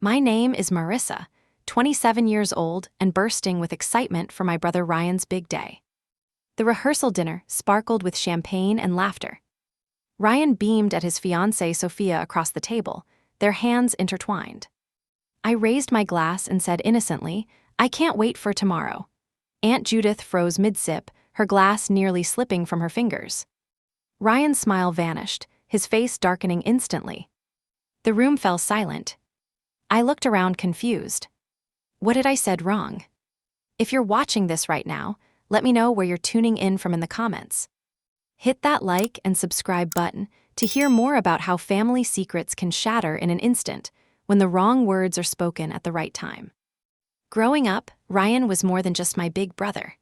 My name is Marissa, 27 years old and bursting with excitement for my brother Ryan's big day. The rehearsal dinner sparkled with champagne and laughter. Ryan beamed at his fiancée Sophia across the table, their hands intertwined. I raised my glass and said innocently, "I can't wait for tomorrow." Aunt Judith froze mid-sip, her glass nearly slipping from her fingers. Ryan's smile vanished, his face darkening instantly. The room fell silent. I looked around confused. What had I said wrong? If you're watching this right now, let me know where you're tuning in from in the comments. Hit that like and subscribe button to hear more about how family secrets can shatter in an instant when the wrong words are spoken at the right time. Growing up, Ryan was more than just my big brother.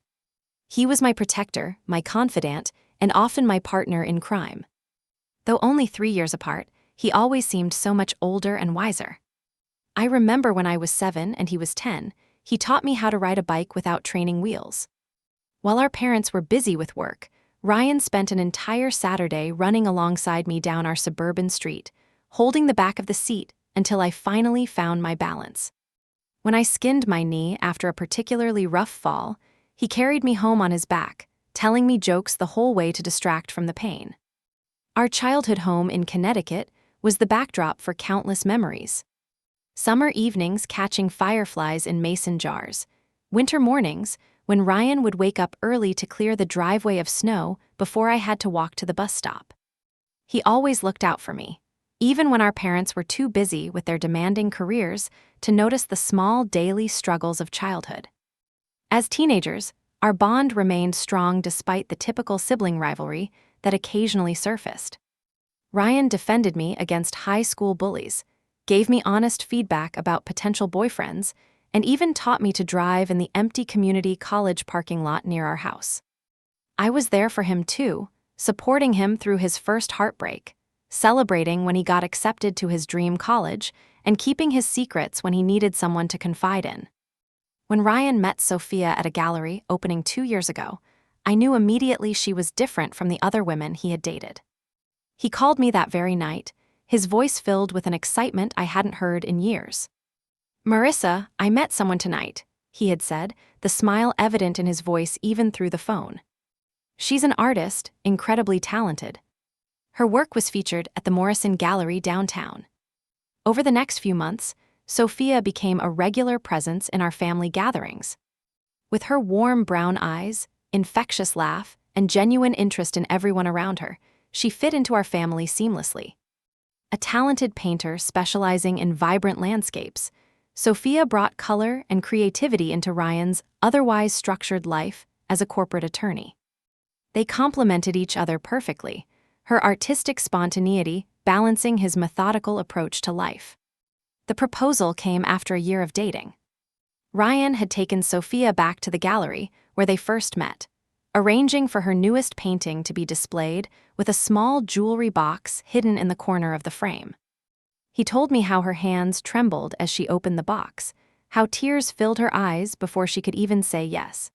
He was my protector, my confidant, and often my partner in crime. Though only 3 years apart, he always seemed so much older and wiser. I remember when I was 7 and he was 10, he taught me how to ride a bike without training wheels. While our parents were busy with work, Ryan spent an entire Saturday running alongside me down our suburban street, holding the back of the seat until I finally found my balance. When I skinned my knee after a particularly rough fall, he carried me home on his back, telling me jokes the whole way to distract from the pain. Our childhood home in Connecticut was the backdrop for countless memories. Summer evenings catching fireflies in mason jars, winter mornings when Ryan would wake up early to clear the driveway of snow before I had to walk to the bus stop. He always looked out for me, even when our parents were too busy with their demanding careers to notice the small daily struggles of childhood. As teenagers, our bond remained strong despite the typical sibling rivalry that occasionally surfaced. Ryan defended me against high school bullies, gave me honest feedback about potential boyfriends, and even taught me to drive in the empty community college parking lot near our house. I was there for him too, supporting him through his first heartbreak, celebrating when he got accepted to his dream college, and keeping his secrets when he needed someone to confide in. When Ryan met Sophia at a gallery opening 2 years ago, I knew immediately she was different from the other women he had dated. He called me that very night, his voice filled with an excitement I hadn't heard in years. "Marissa, I met someone tonight," he had said, the smile evident in his voice even through the phone. "She's an artist, incredibly talented." Her work was featured at the Morrison Gallery downtown. Over the next few months, Sophia became a regular presence in our family gatherings. With her warm brown eyes, infectious laugh, and genuine interest in everyone around her, she fit into our family seamlessly. A talented painter specializing in vibrant landscapes, Sophia brought color and creativity into Ryan's otherwise structured life as a corporate attorney. They complemented each other perfectly, her artistic spontaneity balancing his methodical approach to life. The proposal came after a year of dating. Ryan had taken Sophia back to the gallery where they first met, arranging for her newest painting to be displayed with a small jewelry box hidden in the corner of the frame. He told me how her hands trembled as she opened the box, how tears filled her eyes before she could even say yes.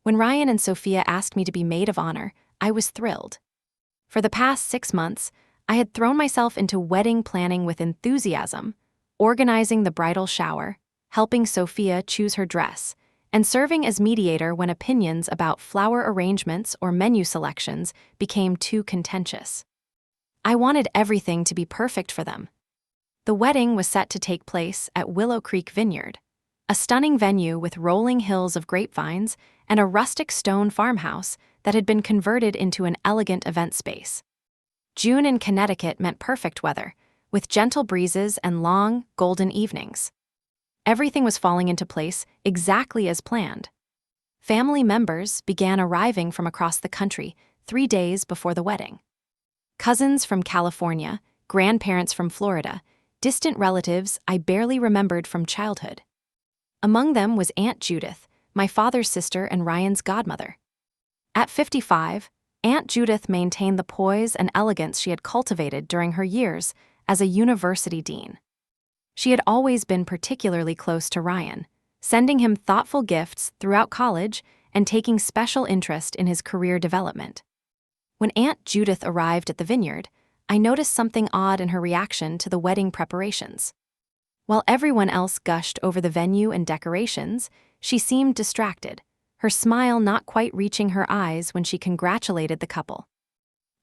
When Ryan and Sophia asked me to be maid of honor, I was thrilled. For the past 6 months, I had thrown myself into wedding planning with enthusiasm, organizing the bridal shower, helping Sophia choose her dress, and serving as mediator when opinions about flower arrangements or menu selections became too contentious. I wanted everything to be perfect for them. The wedding was set to take place at Willow Creek Vineyard, a stunning venue with rolling hills of grapevines and a rustic stone farmhouse that had been converted into an elegant event space. June in Connecticut meant perfect weather, with gentle breezes and long, golden evenings. Everything was falling into place exactly as planned. Family members began arriving from across the country 3 days before the wedding. Cousins from California, grandparents from Florida, distant relatives I barely remembered from childhood. Among them was Aunt Judith, my father's sister and Ryan's godmother. At 55, Aunt Judith maintained the poise and elegance she had cultivated during her years as a university dean. She had always been particularly close to Ryan, sending him thoughtful gifts throughout college and taking special interest in his career development. When Aunt Judith arrived at the vineyard, I noticed something odd in her reaction to the wedding preparations. While everyone else gushed over the venue and decorations, she seemed distracted, her smile not quite reaching her eyes when she congratulated the couple.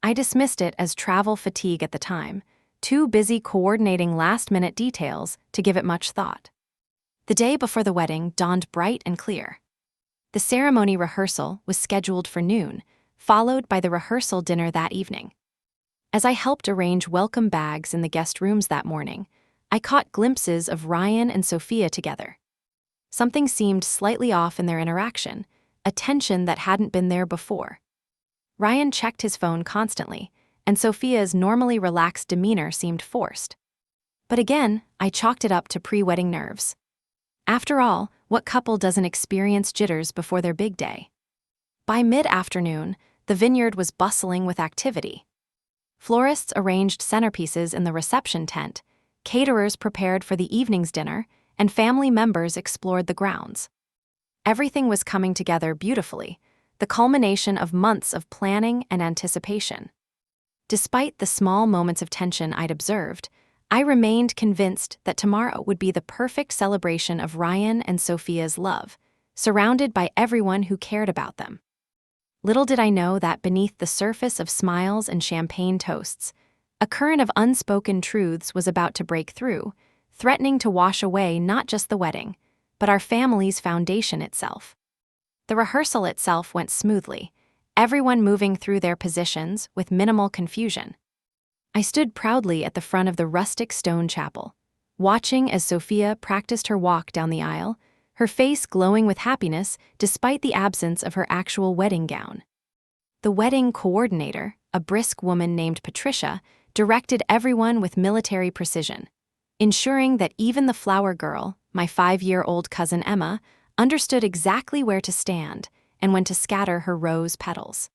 I dismissed it as travel fatigue at the time, too busy coordinating last-minute details to give it much thought. The day before the wedding dawned bright and clear. The ceremony rehearsal was scheduled for noon, followed by the rehearsal dinner that evening. As I helped arrange welcome bags in the guest rooms that morning, I caught glimpses of Ryan and Sophia together. Something seemed slightly off in their interaction, a tension that hadn't been there before. Ryan checked his phone constantly, and Sophia's normally relaxed demeanor seemed forced. But again, I chalked it up to pre-wedding nerves. After all, what couple doesn't experience jitters before their big day? By mid-afternoon, the vineyard was bustling with activity. Florists arranged centerpieces in the reception tent, caterers prepared for the evening's dinner, and family members explored the grounds. Everything was coming together beautifully, the culmination of months of planning and anticipation. Despite the small moments of tension I'd observed, I remained convinced that tomorrow would be the perfect celebration of Ryan and Sophia's love, surrounded by everyone who cared about them. Little did I know that beneath the surface of smiles and champagne toasts, a current of unspoken truths was about to break through, threatening to wash away not just the wedding, but our family's foundation itself. The rehearsal itself went smoothly, everyone moving through their positions with minimal confusion. I stood proudly at the front of the rustic stone chapel, watching as Sophia practiced her walk down the aisle, her face glowing with happiness despite the absence of her actual wedding gown. The wedding coordinator, a brisk woman named Patricia, directed everyone with military precision, ensuring that even the flower girl, my 5-year-old cousin Emma, understood exactly where to stand and when to scatter her rose petals.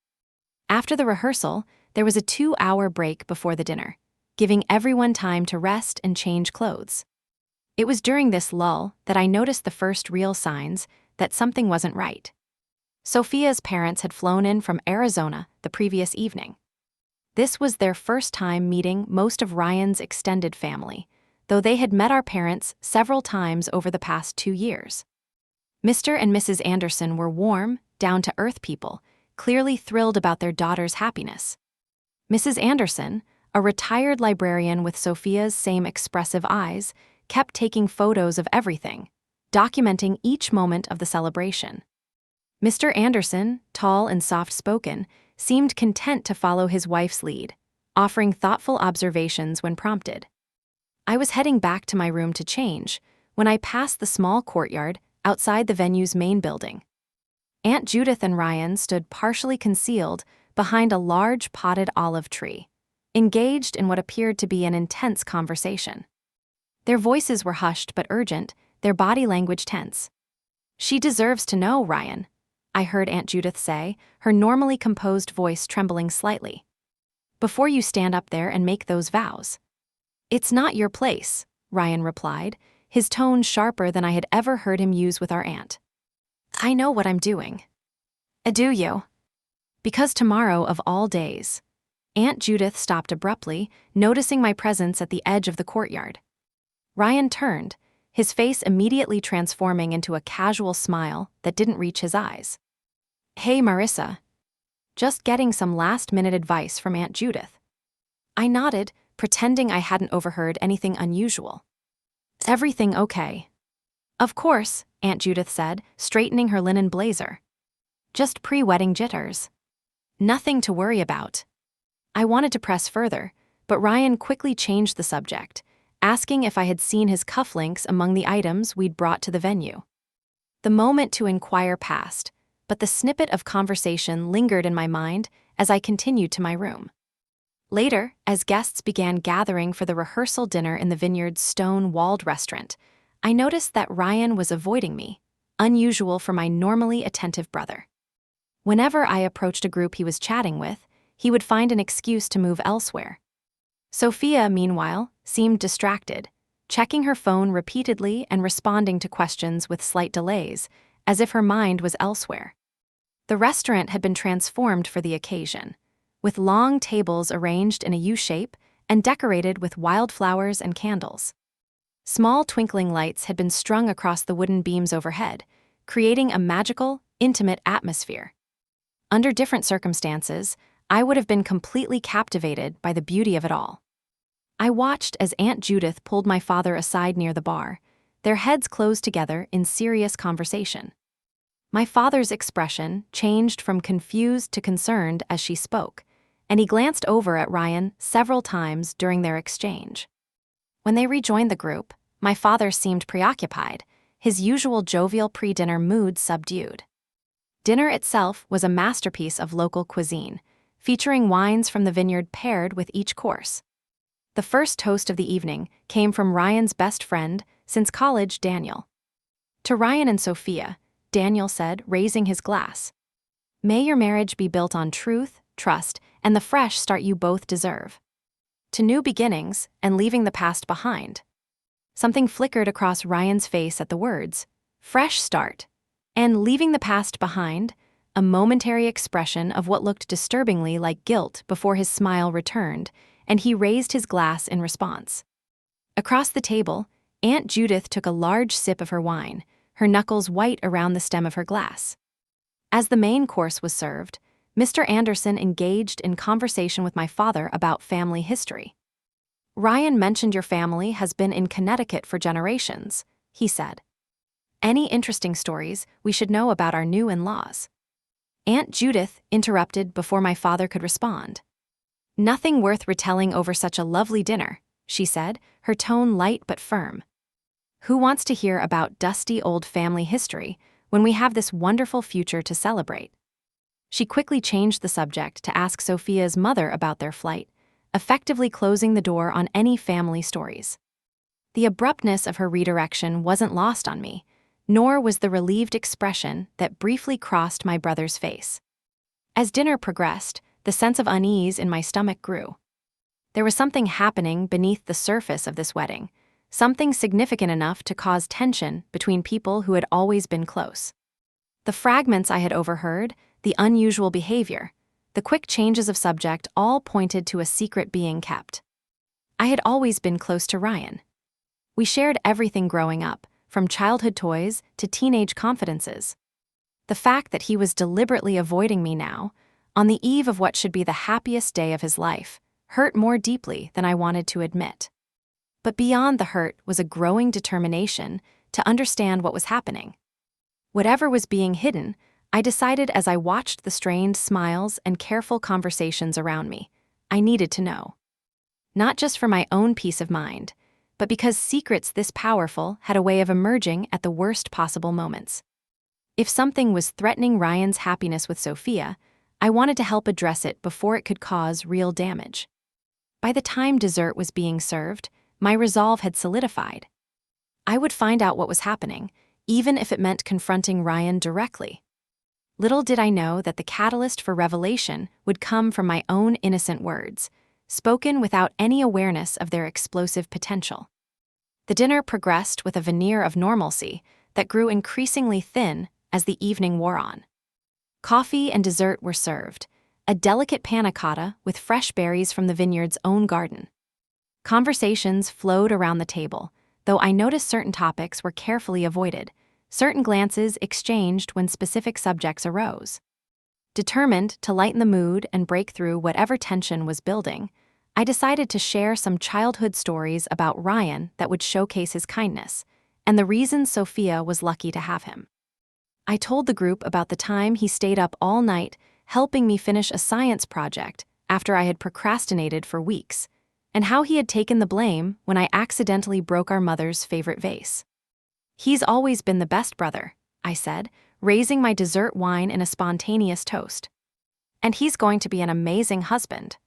After the rehearsal, there was a 2-hour break before the dinner, giving everyone time to rest and change clothes. It was during this lull that I noticed the first real signs that something wasn't right. Sophia's parents had flown in from Arizona the previous evening. This was their first time meeting most of Ryan's extended family, though they had met our parents several times over the past 2 years. Mr. and Mrs. Anderson were warm, down-to-earth people, clearly thrilled about their daughter's happiness. Mrs. Anderson, a retired librarian with Sophia's same expressive eyes, kept taking photos of everything, documenting each moment of the celebration. Mr. Anderson, tall and soft-spoken, seemed content to follow his wife's lead, offering thoughtful observations when prompted. I was heading back to my room to change when I passed the small courtyard outside the venue's main building. Aunt Judith and Ryan stood partially concealed behind a large potted olive tree, engaged in what appeared to be an intense conversation. Their voices were hushed but urgent, their body language tense. "She deserves to know, Ryan," I heard Aunt Judith say, her normally composed voice trembling slightly. "Before you stand up there and make those vows." "It's not your place," Ryan replied, his tone sharper than I had ever heard him use with our aunt. "I know what I'm doing." "Do you?" "Because tomorrow of all days." Aunt Judith stopped abruptly, noticing my presence at the edge of the courtyard. Ryan turned, his face immediately transforming into a casual smile that didn't reach his eyes. "Hey, Marissa. Just getting some last-minute advice from Aunt Judith." I nodded, pretending I hadn't overheard anything unusual. "Everything okay?" "Of course," Aunt Judith said, straightening her linen blazer. "Just pre-wedding jitters. Nothing to worry about." I wanted to press further, but Ryan quickly changed the subject, asking if I had seen his cufflinks among the items we'd brought to the venue. The moment to inquire passed, but the snippet of conversation lingered in my mind as I continued to my room. Later, as guests began gathering for the rehearsal dinner in the vineyard's stone-walled restaurant, I noticed that Ryan was avoiding me, unusual for my normally attentive brother. Whenever I approached a group he was chatting with, he would find an excuse to move elsewhere. Sophia, meanwhile, seemed distracted, checking her phone repeatedly and responding to questions with slight delays, as if her mind was elsewhere. The restaurant had been transformed for the occasion, with long tables arranged in a U shape and decorated with wildflowers and candles. Small twinkling lights had been strung across the wooden beams overhead, creating a magical, intimate atmosphere. Under different circumstances, I would have been completely captivated by the beauty of it all. I watched as Aunt Judith pulled my father aside near the bar, their heads closed together in serious conversation. My father's expression changed from confused to concerned as she spoke, and he glanced over at Ryan several times during their exchange. When they rejoined the group, my father seemed preoccupied, his usual jovial pre-dinner mood subdued. Dinner itself was a masterpiece of local cuisine, featuring wines from the vineyard paired with each course. The first toast of the evening came from Ryan's best friend since college, Daniel. To Ryan and Sophia, Daniel said, raising his glass, "May your marriage be built on truth, trust, and the fresh start you both deserve. To new beginnings and leaving the past behind." Something flickered across Ryan's face at the words, "fresh start," and "leaving the past behind," a momentary expression of what looked disturbingly like guilt before his smile returned, and he raised his glass in response. Across the table, Aunt Judith took a large sip of her wine, her knuckles white around the stem of her glass. As the main course was served, Mr. Anderson engaged in conversation with my father about family history. "Ryan mentioned your family has been in Connecticut for generations," he said. "Any interesting stories we should know about our new in-laws?" Aunt Judith interrupted before my father could respond. "Nothing worth retelling over such a lovely dinner," she said, her tone light but firm. "Who wants to hear about dusty old family history when we have this wonderful future to celebrate?" She quickly changed the subject to ask Sophia's mother about their flight, effectively closing the door on any family stories. The abruptness of her redirection wasn't lost on me, nor was the relieved expression that briefly crossed my brother's face. As dinner progressed, the sense of unease in my stomach grew. There was something happening beneath the surface of this wedding, something significant enough to cause tension between people who had always been close. The fragments I had overheard, the unusual behavior, the quick changes of subject all pointed to a secret being kept. I had always been close to Ryan. We shared everything growing up, from childhood toys to teenage confidences. The fact that he was deliberately avoiding me now, on the eve of what should be the happiest day of his life, hurt more deeply than I wanted to admit. But beyond the hurt was a growing determination to understand what was happening. Whatever was being hidden, I decided as I watched the strained smiles and careful conversations around me, I needed to know. Not just for my own peace of mind, but because secrets this powerful had a way of emerging at the worst possible moments. If something was threatening Ryan's happiness with Sophia, I wanted to help address it before it could cause real damage. By the time dessert was being served, my resolve had solidified. I would find out what was happening, even if it meant confronting Ryan directly. Little did I know that the catalyst for revelation would come from my own innocent words, spoken without any awareness of their explosive potential. The dinner progressed with a veneer of normalcy that grew increasingly thin as the evening wore on. Coffee and dessert were served, a delicate panna cotta with fresh berries from the vineyard's own garden. Conversations flowed around the table, though I noticed certain topics were carefully avoided, certain glances exchanged when specific subjects arose. Determined to lighten the mood and break through whatever tension was building, I decided to share some childhood stories about Ryan that would showcase his kindness, and the reasons Sophia was lucky to have him. I told the group about the time he stayed up all night helping me finish a science project after I had procrastinated for weeks, and how he had taken the blame when I accidentally broke our mother's favorite vase. "He's always been the best brother," I said, raising my dessert wine in a spontaneous toast. "And he's going to be an amazing husband.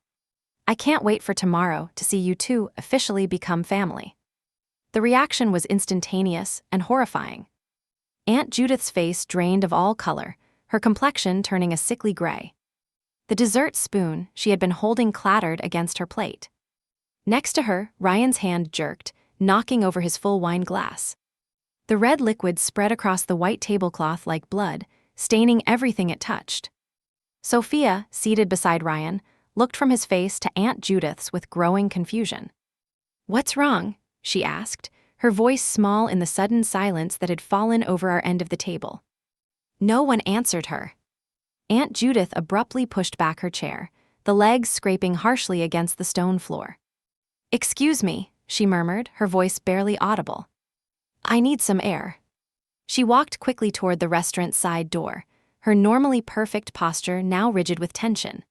I can't wait for tomorrow to see you two officially become family." The reaction was instantaneous and horrifying. Aunt Judith's face drained of all color, her complexion turning a sickly gray. The dessert spoon she had been holding clattered against her plate. Next to her, Ryan's hand jerked, knocking over his full wine glass. The red liquid spread across the white tablecloth like blood, staining everything it touched. Sophia, seated beside Ryan, looked from his face to Aunt Judith's with growing confusion. "What's wrong?" she asked, her voice small in the sudden silence that had fallen over our end of the table. No one answered her. Aunt Judith abruptly pushed back her chair, the legs scraping harshly against the stone floor. "Excuse me," she murmured, her voice barely audible. "I need some air." She walked quickly toward the restaurant's side door, her normally perfect posture now rigid with tension.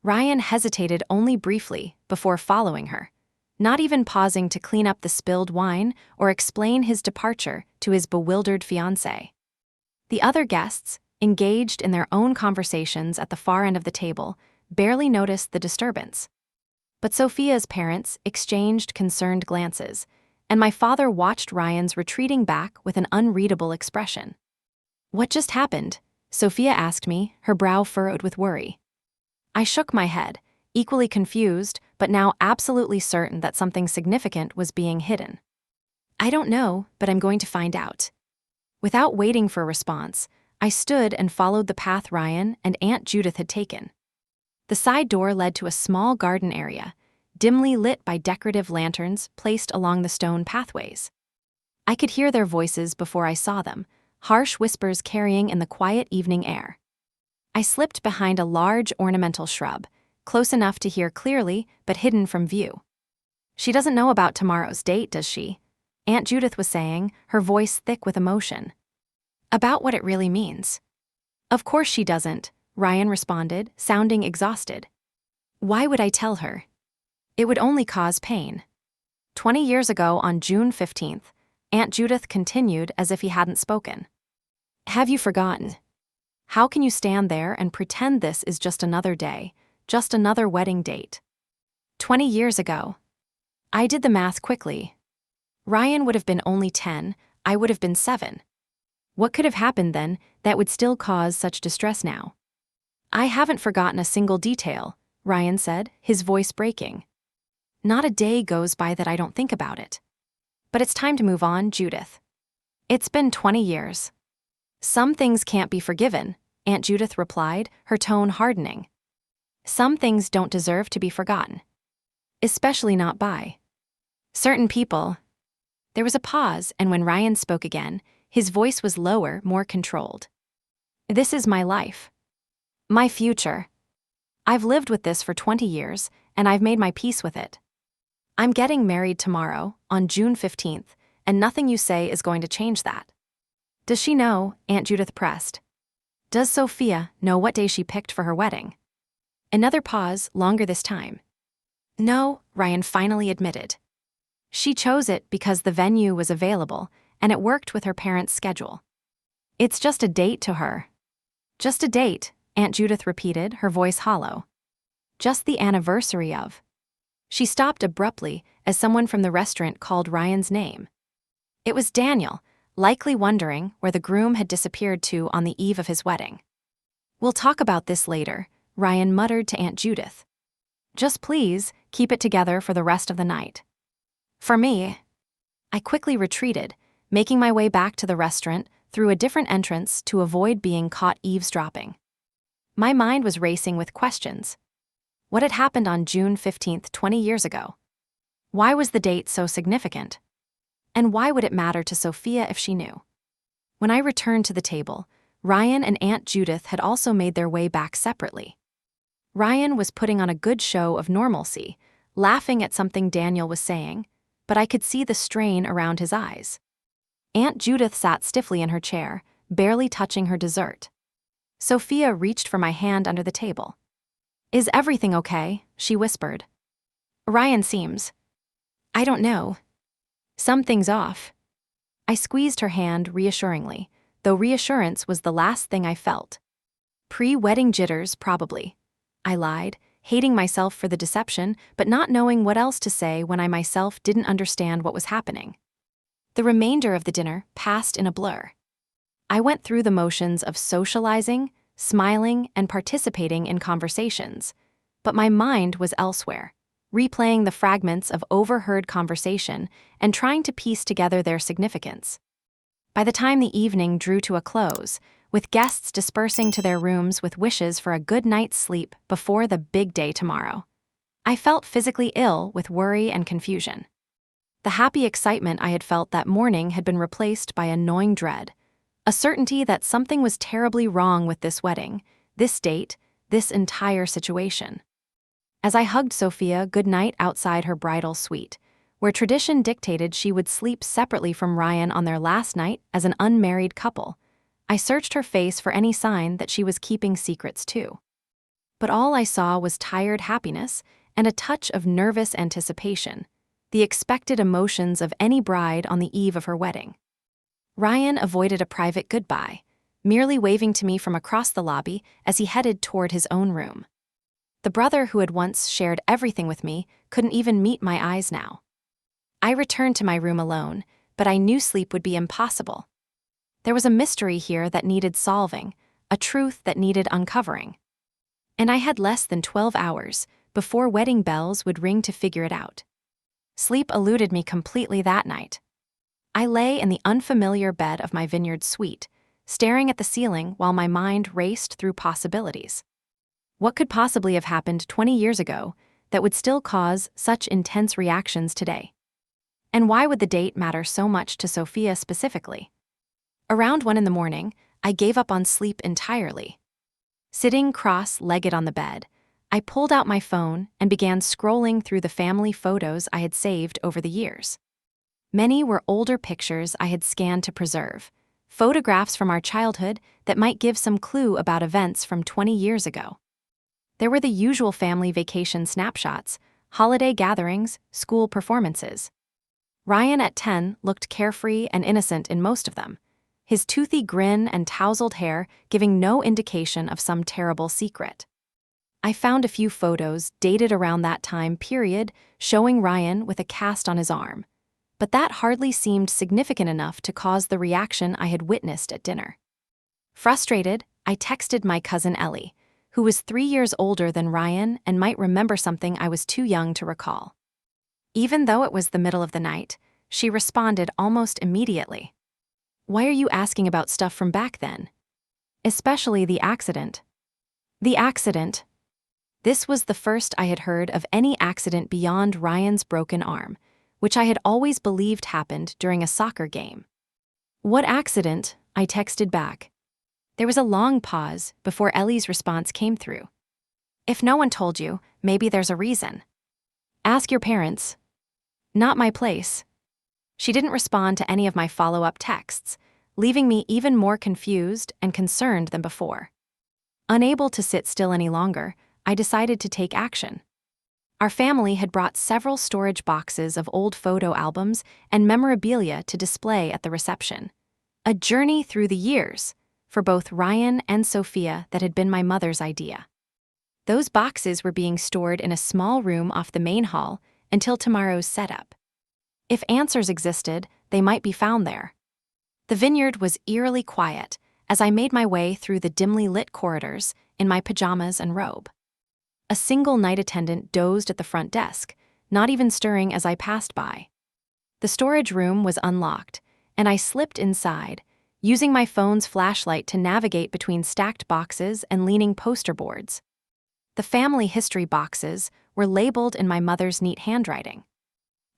Ryan hesitated only briefly before following her, not even pausing to clean up the spilled wine or explain his departure to his bewildered fiancée. The other guests, engaged in their own conversations at the far end of the table, barely noticed the disturbance. But Sophia's parents exchanged concerned glances, and my father watched Ryan's retreating back with an unreadable expression. "What just happened?" Sophia asked me, her brow furrowed with worry. I shook my head, equally confused, but now absolutely certain that something significant was being hidden. "I don't know, but I'm going to find out." Without waiting for a response, I stood and followed the path Ryan and Aunt Judith had taken. The side door led to a small garden area, dimly lit by decorative lanterns placed along the stone pathways. I could hear their voices before I saw them, harsh whispers carrying in the quiet evening air. I slipped behind a large ornamental shrub, close enough to hear clearly but hidden from view. "She doesn't know about tomorrow's date, does she?" Aunt Judith was saying, her voice thick with emotion. "About what it really means?" "Of course she doesn't," Ryan responded, sounding exhausted. "Why would I tell her? It would only cause pain." 20 years ago on June 15th, Aunt Judith continued as if he hadn't spoken. "Have you forgotten? How can you stand there and pretend this is just another day, just another wedding date? 20 years ago." I did the math quickly. Ryan would have been only 10, I would have been 7. What could have happened then that would still cause such distress now? "I haven't forgotten a single detail," Ryan said, his voice breaking. "Not a day goes by that I don't think about it. But it's time to move on, Judith. It's been 20 years. Some things can't be forgiven," Aunt Judith replied, her tone hardening. "Some things don't deserve to be forgotten. Especially not by certain people." There was a pause, and when Ryan spoke again, his voice was lower, more controlled. "This is my life. My future. I've lived with this for 20 years, and I've made my peace with it. I'm getting married tomorrow, on June 15th, and nothing you say is going to change that." "Does she know?" Aunt Judith pressed. "Does Sophia know what day she picked for her wedding?" Another pause, longer this time. "No," Ryan finally admitted. "She chose it because the venue was available, and it worked with her parents' schedule. It's just a date to her." "Just a date," Aunt Judith repeated, her voice hollow. "Just the anniversary of." She stopped abruptly as someone from the restaurant called Ryan's name. It was Daniel, likely wondering where the groom had disappeared to on the eve of his wedding. "We'll talk about this later," Ryan muttered to Aunt Judith. "Just please, keep it together for the rest of the night." "For me." I quickly retreated, making my way back to the restaurant through a different entrance to avoid being caught eavesdropping. My mind was racing with questions. What had happened on June 15th, 20 years ago? Why was the date so significant? And why would it matter to Sophia if she knew? When I returned to the table, Ryan and Aunt Judith had also made their way back separately. Ryan was putting on a good show of normalcy, laughing at something Daniel was saying, but I could see the strain around his eyes. Aunt Judith sat stiffly in her chair, barely touching her dessert. Sophia reached for my hand under the table. "Is everything okay?" she whispered. "Ryan seems. I don't know. Something's off." I squeezed her hand reassuringly, though reassurance was the last thing I felt. "Pre-wedding jitters, probably," I lied, hating myself for the deception but not knowing what else to say when I myself didn't understand what was happening. The remainder of the dinner passed in a blur. I went through the motions of socializing, smiling, and participating in conversations, but my mind was elsewhere, replaying the fragments of overheard conversation and trying to piece together their significance. By the time the evening drew to a close, with guests dispersing to their rooms with wishes for a good night's sleep before the big day tomorrow, I felt physically ill with worry and confusion. The happy excitement I had felt that morning had been replaced by a gnawing dread, a certainty that something was terribly wrong with this wedding, this date, this entire situation. As I hugged Sophia goodnight outside her bridal suite, where tradition dictated she would sleep separately from Ryan on their last night as an unmarried couple, I searched her face for any sign that she was keeping secrets too. But all I saw was tired happiness and a touch of nervous anticipation, the expected emotions of any bride on the eve of her wedding. Ryan avoided a private goodbye, merely waving to me from across the lobby as he headed toward his own room. The brother who had once shared everything with me couldn't even meet my eyes now. I returned to my room alone, but I knew sleep would be impossible. There was a mystery here that needed solving, a truth that needed uncovering. And I had less than 12 hours before wedding bells would ring to figure it out. Sleep eluded me completely that night. I lay in the unfamiliar bed of my vineyard suite, staring at the ceiling while my mind raced through possibilities. What could possibly have happened 20 years ago that would still cause such intense reactions today? And why would the date matter so much to Sophia specifically? Around 1 a.m, I gave up on sleep entirely. Sitting cross-legged on the bed, I pulled out my phone and began scrolling through the family photos I had saved over the years. Many were older pictures I had scanned to preserve, photographs from our childhood that might give some clue about events from 20 years ago. There were the usual family vacation snapshots, holiday gatherings, school performances. Ryan at 10 looked carefree and innocent in most of them, his toothy grin and tousled hair giving no indication of some terrible secret. I found a few photos dated around that time period showing Ryan with a cast on his arm, but that hardly seemed significant enough to cause the reaction I had witnessed at dinner. Frustrated, I texted my cousin Ellie, who was 3 years older than Ryan and might remember something I was too young to recall. Even though it was the middle of the night, she responded almost immediately. "Why are you asking about stuff from back then? Especially the accident." The accident. This was the first I had heard of any accident beyond Ryan's broken arm, which I had always believed happened during a soccer game. "What accident?" I texted back. There was a long pause before Ellie's response came through. "If no one told you, maybe there's a reason. Ask your parents." "Not my place." She didn't respond to any of my follow-up texts, leaving me even more confused and concerned than before. Unable to sit still any longer, I decided to take action. Our family had brought several storage boxes of old photo albums and memorabilia to display at the reception. A journey through the years for both Ryan and Sophia that had been my mother's idea. Those boxes were being stored in a small room off the main hall until tomorrow's setup. If answers existed, they might be found there. The vineyard was eerily quiet as I made my way through the dimly lit corridors in my pajamas and robe. A single night attendant dozed at the front desk, not even stirring as I passed by. The storage room was unlocked, and I slipped inside, using my phone's flashlight to navigate between stacked boxes and leaning poster boards. The family history boxes were labeled in my mother's neat handwriting.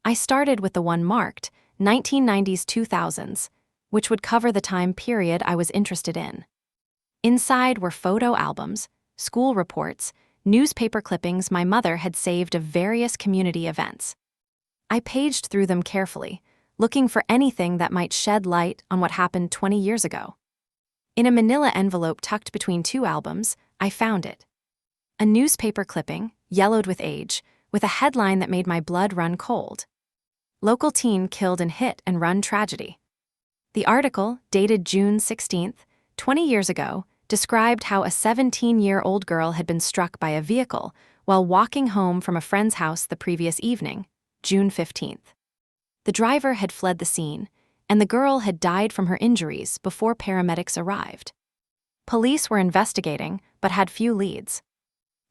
I started with the one marked 1990s-2000s, which would cover the time period I was interested in. Inside were photo albums, school reports, newspaper clippings my mother had saved of various community events. I paged through them carefully, looking for anything that might shed light on what happened 20 years ago. In a manila envelope tucked between two albums, I found it. A newspaper clipping, yellowed with age, with a headline that made my blood run cold. "Local teen killed in hit-and-run tragedy." The article, dated June 16, 20 years ago, described how a 17-year-old girl had been struck by a vehicle while walking home from a friend's house the previous evening, June 15th. The driver had fled the scene, and the girl had died from her injuries before paramedics arrived. Police were investigating, but had few leads.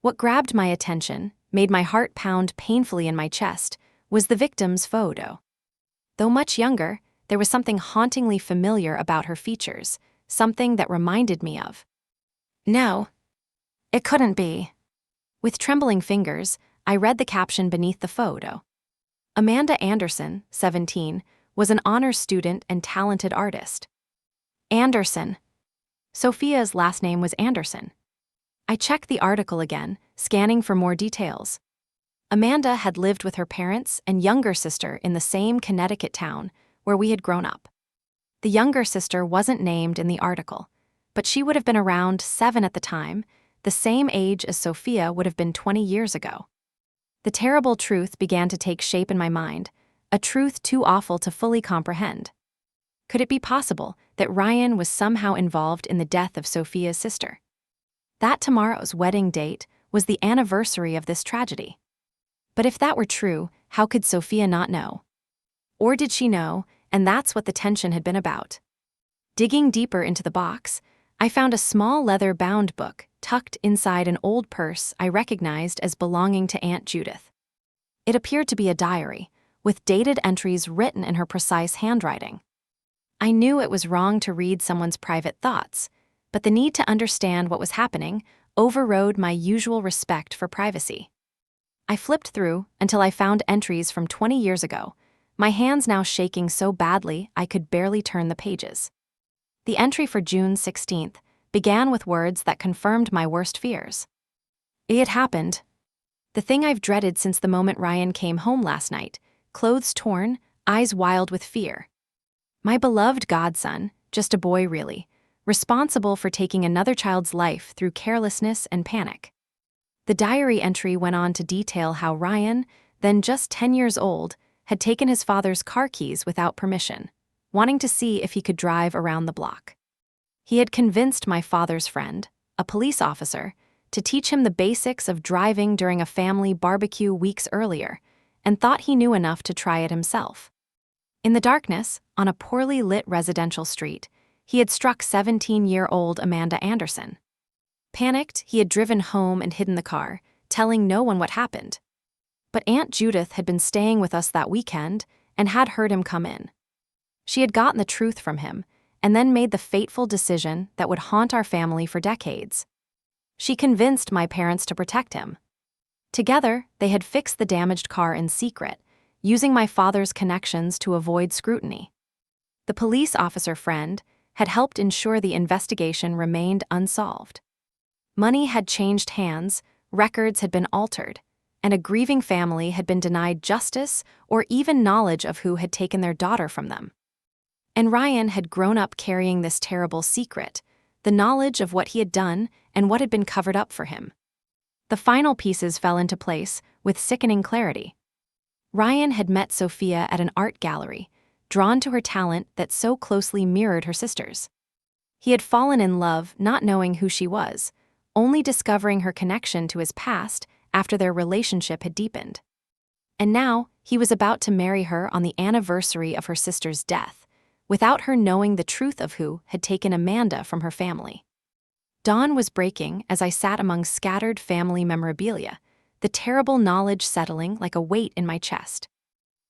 What grabbed my attention, made my heart pound painfully in my chest, was the victim's photo. Though much younger, there was something hauntingly familiar about her features, something that reminded me of. No, it couldn't be. With trembling fingers, I read the caption beneath the photo. Amanda Anderson, 17, was an honors student and talented artist. Anderson. Sophia's last name was Anderson. I checked the article again, scanning for more details. Amanda had lived with her parents and younger sister in the same Connecticut town where we had grown up. The younger sister wasn't named in the article, but she would have been around 7 at the time, the same age as Sophia would have been 20 years ago. The terrible truth began to take shape in my mind, a truth too awful to fully comprehend. Could it be possible that Ryan was somehow involved in the death of Sophia's sister? That tomorrow's wedding date was the anniversary of this tragedy. But if that were true, how could Sophia not know? Or did she know, and that's what the tension had been about? Digging deeper into the box, I found a small leather-bound book tucked inside an old purse I recognized as belonging to Aunt Judith. It appeared to be a diary, with dated entries written in her precise handwriting. I knew it was wrong to read someone's private thoughts, but the need to understand what was happening overrode my usual respect for privacy. I flipped through until I found entries from 20 years ago, my hands now shaking so badly I could barely turn the pages. The entry for June 16th began with words that confirmed my worst fears. It had happened. The thing I've dreaded since the moment Ryan came home last night, clothes torn, eyes wild with fear. My beloved godson, just a boy really, responsible for taking another child's life through carelessness and panic. The diary entry went on to detail how Ryan, then just 10 years old, had taken his father's car keys without permission, wanting to see if he could drive around the block. He had convinced my father's friend, a police officer, to teach him the basics of driving during a family barbecue weeks earlier, and thought he knew enough to try it himself. In the darkness, on a poorly lit residential street, he had struck 17-year-old Amanda Anderson. Panicked, he had driven home and hidden the car, telling no one what happened. But Aunt Judith had been staying with us that weekend and had heard him come in. She had gotten the truth from him, and then made the fateful decision that would haunt our family for decades. She convinced my parents to protect him. Together, they had fixed the damaged car in secret, using my father's connections to avoid scrutiny. The police officer friend had helped ensure the investigation remained unsolved. Money had changed hands, records had been altered, and a grieving family had been denied justice or even knowledge of who had taken their daughter from them. And Ryan had grown up carrying this terrible secret, the knowledge of what he had done and what had been covered up for him. The final pieces fell into place with sickening clarity. Ryan had met Sophia at an art gallery, drawn to her talent that so closely mirrored her sister's. He had fallen in love not knowing who she was, only discovering her connection to his past after their relationship had deepened. And now, he was about to marry her on the anniversary of her sister's death, without her knowing the truth of who had taken Amanda from her family. Dawn was breaking as I sat among scattered family memorabilia, the terrible knowledge settling like a weight in my chest.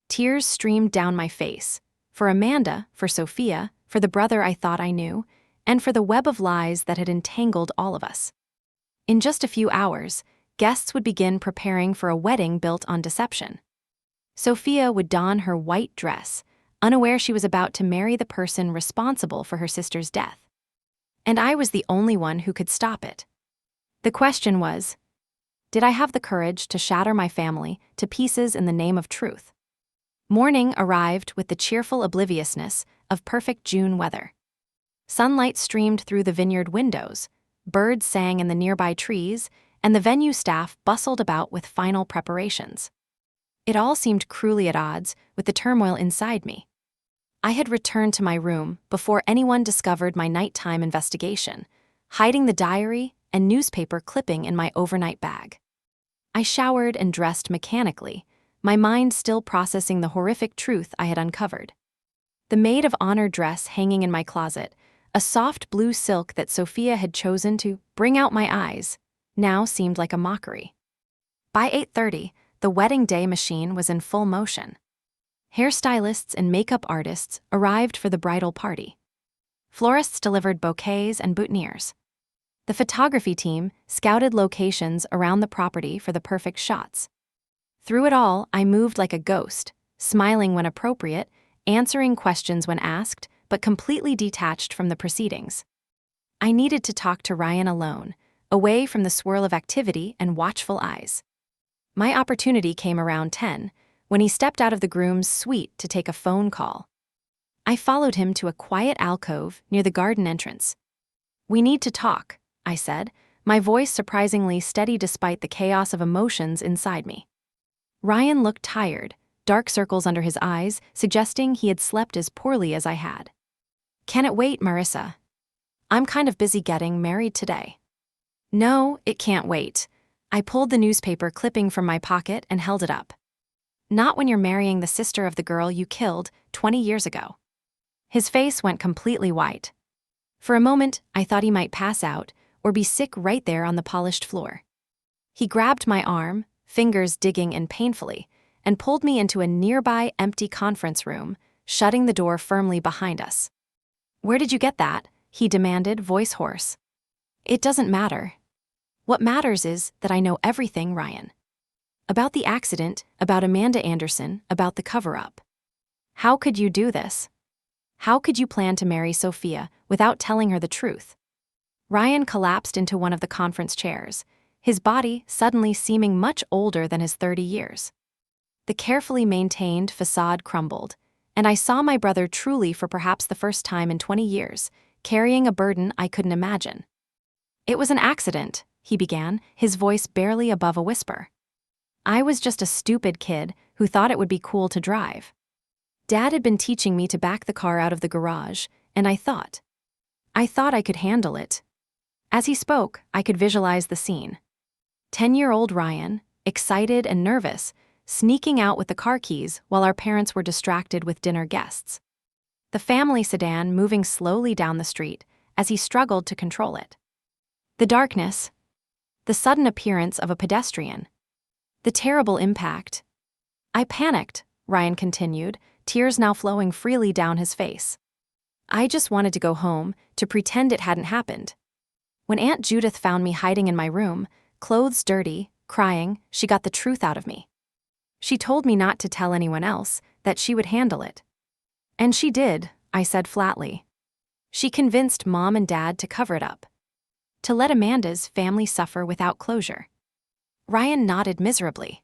Tears streamed down my face, for Amanda, for Sophia, for the brother I thought I knew, and for the web of lies that had entangled all of us. In just a few hours, guests would begin preparing for a wedding built on deception. Sophia would don her white dress, unaware she was about to marry the person responsible for her sister's death. And I was the only one who could stop it. The question was, did I have the courage to shatter my family to pieces in the name of truth? Morning arrived with the cheerful obliviousness of perfect June weather. Sunlight streamed through the vineyard windows, birds sang in the nearby trees, and the venue staff bustled about with final preparations. It all seemed cruelly at odds with the turmoil inside me. I had returned to my room before anyone discovered my nighttime investigation, hiding the diary and newspaper clipping in my overnight bag. I showered and dressed mechanically, my mind still processing the horrific truth I had uncovered. The maid of honor dress hanging in my closet, a soft blue silk that Sophia had chosen to bring out my eyes, now seemed like a mockery. By 8:30, the wedding day machine was in full motion. Hairstylists and makeup artists arrived for the bridal party. Florists delivered bouquets and boutonnieres. The photography team scouted locations around the property for the perfect shots. Through it all, I moved like a ghost, smiling when appropriate, answering questions when asked, but completely detached from the proceedings. I needed to talk to Ryan alone, away from the swirl of activity and watchful eyes. My opportunity came around 10, when he stepped out of the groom's suite to take a phone call. I followed him to a quiet alcove near the garden entrance. "We need to talk," I said, my voice surprisingly steady despite the chaos of emotions inside me. Ryan looked tired, dark circles under his eyes, suggesting he had slept as poorly as I had. "Can it wait, Marissa? I'm kind of busy getting married today." "No, it can't wait." I pulled the newspaper clipping from my pocket and held it up. "Not when you're marrying the sister of the girl you killed 20 years ago." His face went completely white. For a moment, I thought he might pass out or be sick right there on the polished floor. He grabbed my arm, fingers digging in painfully, and pulled me into a nearby empty conference room, shutting the door firmly behind us. "Where did you get that?" he demanded, voice hoarse. "It doesn't matter. What matters is that I know everything, Ryan. About the accident, about Amanda Anderson, about the cover-up. How could you do this? How could you plan to marry Sophia without telling her the truth?" Ryan collapsed into one of the conference chairs, his body suddenly seeming much older than his 30 years. The carefully maintained facade crumbled, and I saw my brother truly for perhaps the first time in 20 years, carrying a burden I couldn't imagine. "It was an accident," he began, his voice barely above a whisper. "I was just a stupid kid who thought it would be cool to drive. Dad had been teaching me to back the car out of the garage, and I thought I could handle it." As he spoke, I could visualize the scene. 10-year-old Ryan, excited and nervous, sneaking out with the car keys while our parents were distracted with dinner guests. The family sedan moving slowly down the street as he struggled to control it. The darkness, the sudden appearance of a pedestrian, the terrible impact. "I panicked," Ryan continued, tears now flowing freely down his face. "I just wanted to go home, to pretend it hadn't happened. When Aunt Judith found me hiding in my room, clothes dirty, crying, she got the truth out of me. She told me not to tell anyone else, that she would handle it. And she did," I said flatly. "She convinced Mom and Dad to cover it up. To let Amanda's family suffer without closure." Ryan nodded miserably.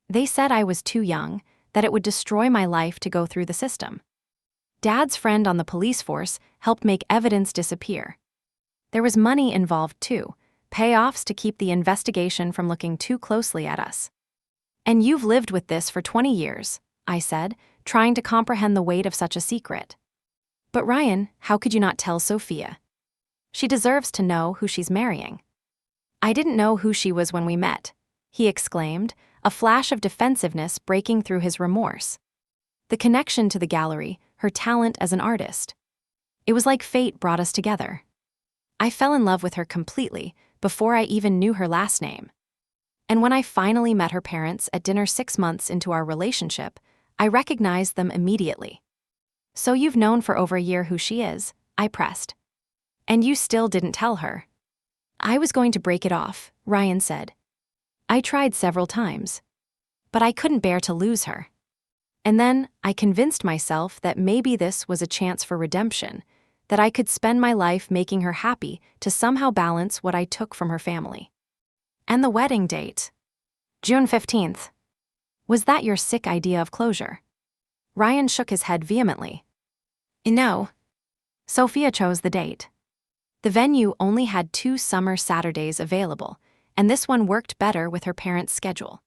"They said I was too young, that it would destroy my life to go through the system. Dad's friend on the police force helped make evidence disappear. There was money involved too, payoffs to keep the investigation from looking too closely at us. And you've lived with this for 20 years, I said, trying to comprehend the weight of such a secret. But Ryan, how could you not tell Sophia? She deserves to know who she's marrying." "I didn't know who she was when we met," he exclaimed, a flash of defensiveness breaking through his remorse. The connection to the gallery, her talent as an artist. It was like fate brought us together. I fell in love with her completely before I even knew her last name. And when I finally met her parents at dinner 6 months into our relationship, I recognized them immediately. "So you've known for over a year who she is," I pressed. "And you still didn't tell her?" "I was going to break it off," Ryan said. "I tried several times. But I couldn't bear to lose her. And then I convinced myself that maybe this was a chance for redemption, that I could spend my life making her happy to somehow balance what I took from her family." "And the wedding date? June 15th. Was that your sick idea of closure?" Ryan shook his head vehemently. "No. Sophia chose the date. The venue only had 2 summer Saturdays available, and this one worked better with her parents' schedule.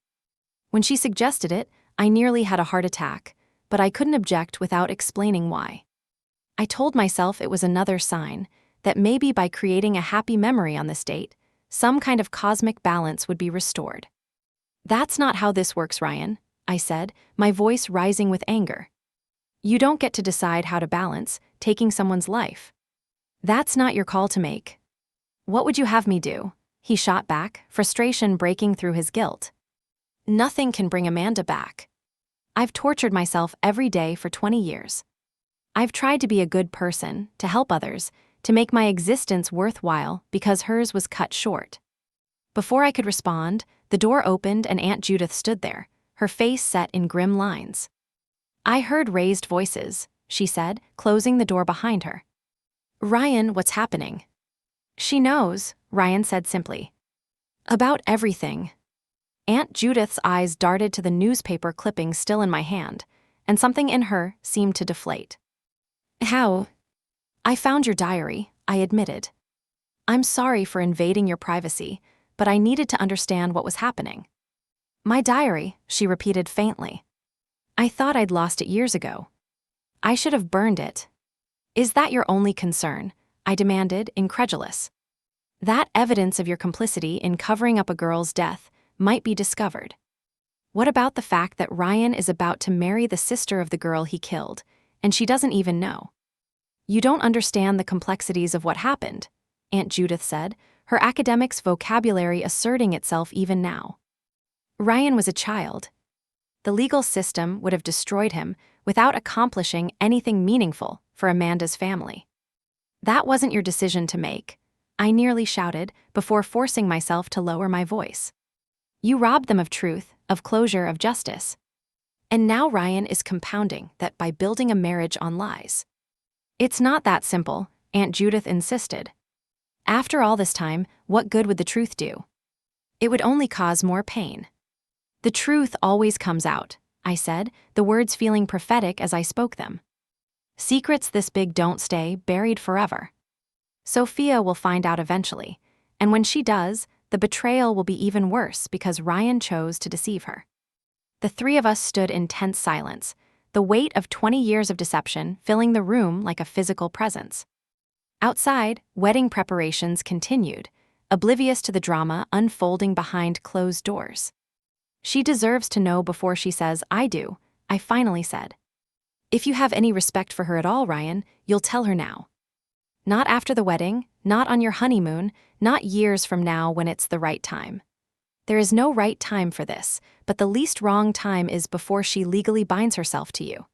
When she suggested it, I nearly had a heart attack, but I couldn't object without explaining why. I told myself it was another sign that maybe by creating a happy memory on this date, some kind of cosmic balance would be restored. "That's not how this works, Ryan," I said, my voice rising with anger. "You don't get to decide how to balance taking someone's life. That's not your call to make." "What would you have me do?" he shot back, frustration breaking through his guilt. "Nothing can bring Amanda back. I've tortured myself every day for 20 years. I've tried to be a good person, to help others, to make my existence worthwhile because hers was cut short." Before I could respond, the door opened and Aunt Judith stood there, her face set in grim lines. "I heard raised voices," she said, closing the door behind her. "Ryan, what's happening?" "She knows," Ryan said simply. "About everything." Aunt Judith's eyes darted to the newspaper clipping still in my hand, and something in her seemed to deflate. "How?" "I found your diary," I admitted. "I'm sorry for invading your privacy, but I needed to understand what was happening." "My diary," she repeated faintly. "I thought I'd lost it years ago. I should have burned it." "Is that your only concern?" I demanded, incredulous. "That evidence of your complicity in covering up a girl's death might be discovered. What about the fact that Ryan is about to marry the sister of the girl he killed, and she doesn't even know?" "You don't understand the complexities of what happened," Aunt Judith said, her academic's vocabulary asserting itself even now. "Ryan was a child. The legal system would have destroyed him without accomplishing anything meaningful for Amanda's family. That wasn't your decision to make," I nearly shouted before forcing myself to lower my voice. "You robbed them of truth, of closure, of justice. And now Ryan is compounding that by building a marriage on lies." "It's not that simple," Aunt Judith insisted. "After all this time, what good would the truth do? It would only cause more pain." "The truth always comes out," I said, the words feeling prophetic as I spoke them. "Secrets this big don't stay buried forever. Sophia will find out eventually, and when she does, the betrayal will be even worse because Ryan chose to deceive her." The three of us stood in tense silence, the weight of 20 years of deception filling the room like a physical presence. Outside, wedding preparations continued, oblivious to the drama unfolding behind closed doors. "She deserves to know before she says I do," I finally said. "If you have any respect for her at all, Ryan, you'll tell her now. Not after the wedding, not on your honeymoon, not years from now when it's the right time. There is no right time for this, but the least wrong time is before she legally binds herself to you."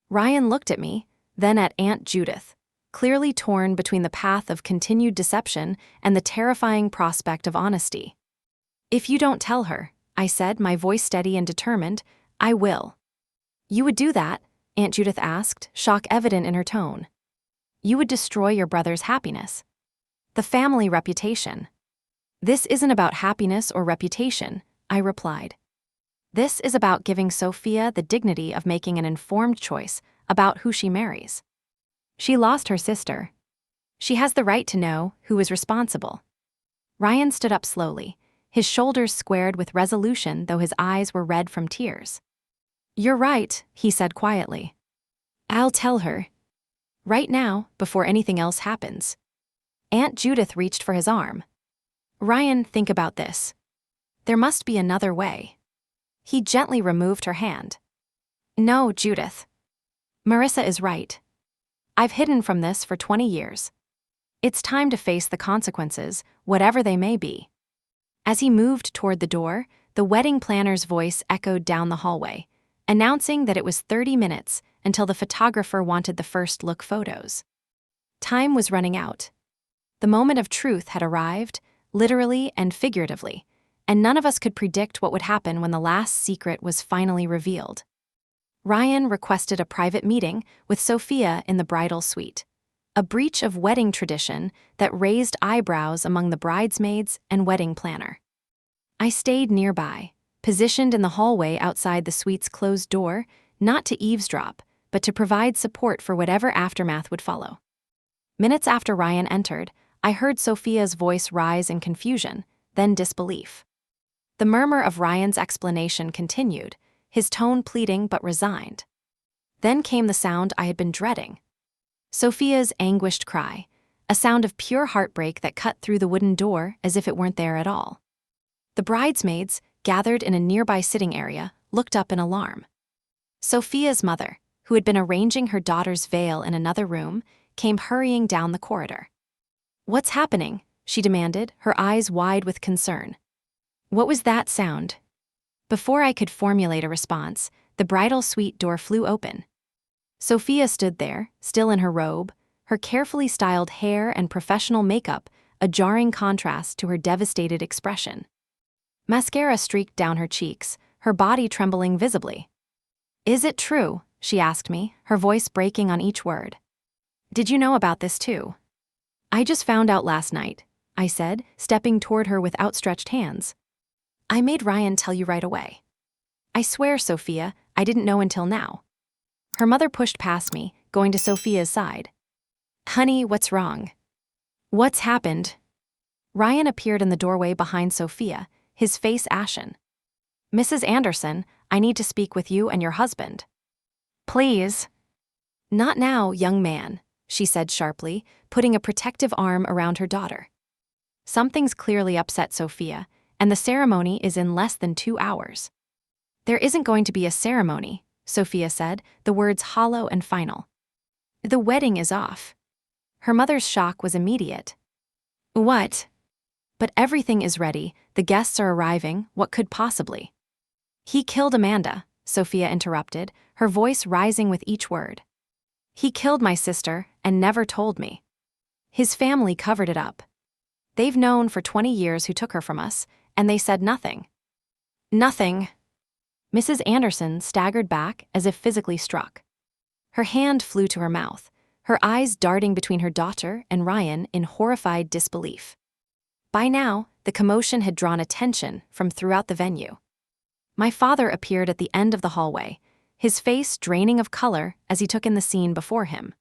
Ryan looked at me, then at Aunt Judith, clearly torn between the path of continued deception and the terrifying prospect of honesty. "If you don't tell her," I said, my voice steady and determined, "I will." "You would do that?" Aunt Judith asked, shock evident in her tone. "You would destroy your brother's happiness. The family reputation." "This isn't about happiness or reputation," I replied. "This is about giving Sophia the dignity of making an informed choice about who she marries. She lost her sister. She has the right to know who is responsible." Ryan stood up slowly, his shoulders squared with resolution though his eyes were red from tears. "You're right," he said quietly. "I'll tell her. Right now, before anything else happens." Aunt Judith reached for his arm. "Ryan, think about this. There must be another way." He gently removed her hand. "No, Judith. Marissa is right. I've hidden from this for 20 years. It's time to face the consequences, whatever they may be." As he moved toward the door, the wedding planner's voice echoed down the hallway, announcing that it was 30 minutes until the photographer wanted the first look photos. Time was running out. The moment of truth had arrived, literally and figuratively, and none of us could predict what would happen when the last secret was finally revealed. Ryan requested a private meeting with Sophia in the bridal suite, a breach of wedding tradition that raised eyebrows among the bridesmaids and wedding planner. I stayed nearby, positioned in the hallway outside the suite's closed door, not to eavesdrop, but to provide support for whatever aftermath would follow. Minutes after Ryan entered, I heard Sophia's voice rise in confusion, then disbelief. The murmur of Ryan's explanation continued, his tone pleading but resigned. Then came the sound I had been dreading. Sophia's anguished cry, a sound of pure heartbreak that cut through the wooden door as if it weren't there at all. The bridesmaids, gathered in a nearby sitting area, looked up in alarm. Sophia's mother, who had been arranging her daughter's veil in another room, came hurrying down the corridor. "What's happening?" she demanded, her eyes wide with concern. "What was that sound?" Before I could formulate a response, the bridal suite door flew open. Sophia stood there, still in her robe, her carefully styled hair and professional makeup a jarring contrast to her devastated expression. Mascara streaked down her cheeks, her body trembling visibly. "Is it true?" she asked me, her voice breaking on each word. "Did you know about this too?" "I just found out last night," I said, stepping toward her with outstretched hands. "I made Ryan tell you right away." "I swear, Sophia, I didn't know until now." Her mother pushed past me, going to Sophia's side. "Honey, what's wrong?" "What's happened?" Ryan appeared in the doorway behind Sophia, his face ashen. "Mrs. Anderson, I need to speak with you and your husband." "Please." "Not now, young man," she said sharply, putting a protective arm around her daughter. "Something's clearly upset Sophia, and the ceremony is in less than 2 hours." "There isn't going to be a ceremony," Sophia said, the words hollow and final. "The wedding is off." Her mother's shock was immediate. "What?" "But everything is ready, the guests are arriving, what could possibly?" "He killed Amanda," Sophia interrupted, her voice rising with each word. "He killed my sister and never told me. His family covered it up. They've known for 20 years who took her from us, and they said nothing." "Nothing." Mrs. Anderson staggered back as if physically struck. Her hand flew to her mouth, her eyes darting between her daughter and Ryan in horrified disbelief. By now, the commotion had drawn attention from throughout the venue. My father appeared at the end of the hallway, his face draining of color as he took in the scene before him.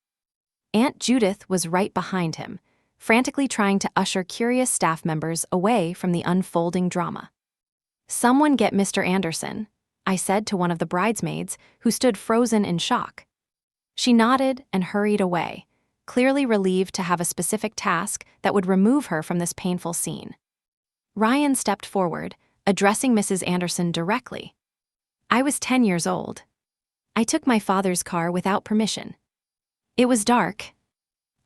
Aunt Judith was right behind him, frantically trying to usher curious staff members away from the unfolding drama. "Someone get Mr. Anderson," I said to one of the bridesmaids, who stood frozen in shock. She nodded and hurried away, clearly relieved to have a specific task that would remove her from this painful scene. Ryan stepped forward, addressing Mrs. Anderson directly. "I was 10 years old. I took my father's car without permission. It was dark.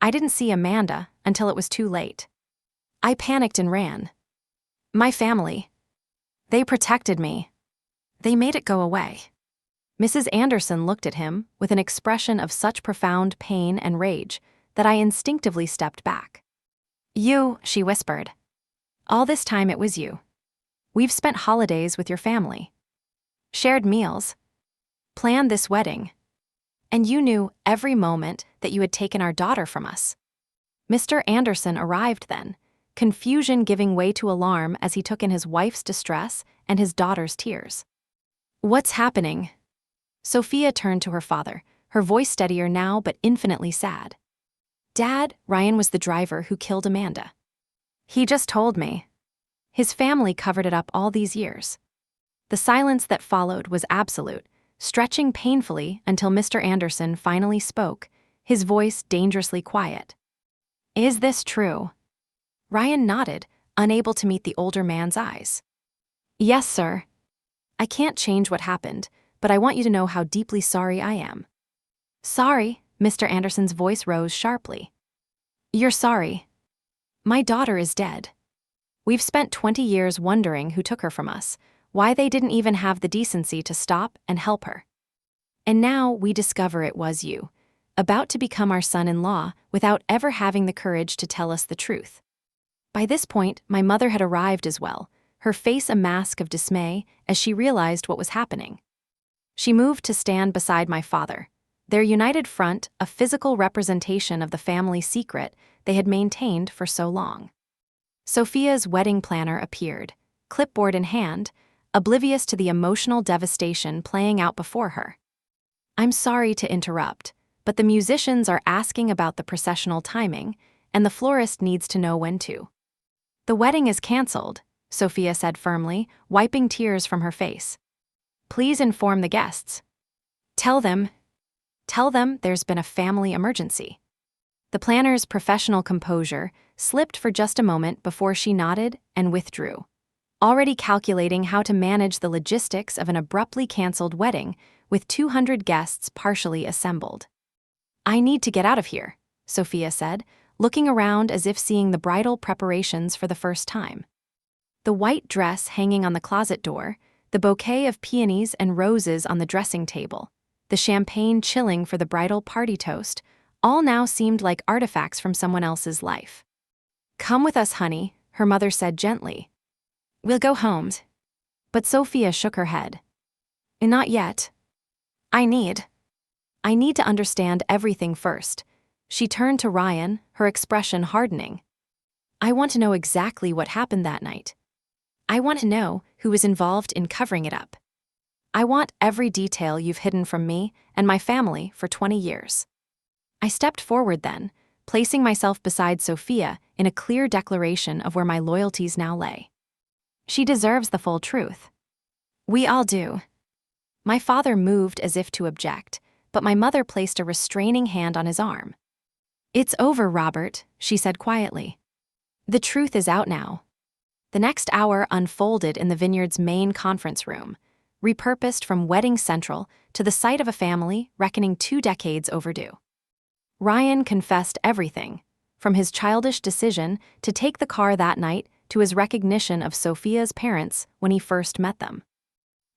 I didn't see Amanda until it was too late. I panicked and ran. My family. They protected me. They made it go away." Mrs. Anderson looked at him with an expression of such profound pain and rage that I instinctively stepped back. "You," she whispered. "All this time it was you. We've spent holidays with your family. Shared meals. Planned this wedding. And you knew every moment that you had taken our daughter from us." Mr. Anderson arrived then, confusion giving way to alarm as he took in his wife's distress and his daughter's tears. "What's happening?" Sophia turned to her father, her voice steadier now but infinitely sad. "Dad, Ryan was the driver who killed Amanda. He just told me. His family covered it up all these years." The silence that followed was absolute, stretching painfully until Mr. Anderson finally spoke, his voice dangerously quiet. "Is this true?" Ryan nodded, unable to meet the older man's eyes. "Yes, sir. I can't change what happened, but I want you to know how deeply sorry I am." "Sorry?" Mr. Anderson's voice rose sharply. "You're sorry. My daughter is dead. We've spent 20 years wondering who took her from us, why they didn't even have the decency to stop and help her. And now we discover it was you, about to become our son-in-law without ever having the courage to tell us the truth." By this point, my mother had arrived as well, her face a mask of dismay as she realized what was happening. She moved to stand beside my father, their united front a physical representation of the family secret they had maintained for so long. Sophia's wedding planner appeared, clipboard in hand, oblivious to the emotional devastation playing out before her. "I'm sorry to interrupt, but the musicians are asking about the processional timing, and the florist needs to know when to." "The wedding is canceled," Sophia said firmly, wiping tears from her face. "Please inform the guests. Tell them there's been a family emergency." The planner's professional composure slipped for just a moment before she nodded and withdrew, already calculating how to manage the logistics of an abruptly canceled wedding with 200 guests partially assembled. "I need to get out of here," Sophia said, looking around as if seeing the bridal preparations for the first time. The white dress hanging on the closet door, the bouquet of peonies and roses on the dressing table, the champagne chilling for the bridal party toast, all now seemed like artifacts from someone else's life. "Come with us, honey," her mother said gently. "We'll go home." But Sophia shook her head. Not yet. I need. I need to understand everything first. She turned to Ryan, her expression hardening. I want to know exactly what happened that night. I want to know who was involved in covering it up. I want every detail you've hidden from me and my family for 20 years. I stepped forward then, placing myself beside Sophia in a clear declaration of where my loyalties now lay. She deserves the full truth. We all do. My father moved as if to object, but my mother placed a restraining hand on his arm. It's over, Robert, she said quietly. The truth is out now. The next hour unfolded in the vineyard's main conference room, repurposed from wedding central to the site of a family reckoning 2 decades overdue. Ryan confessed everything, from his childish decision to take the car that night to his recognition of Sophia's parents when he first met them.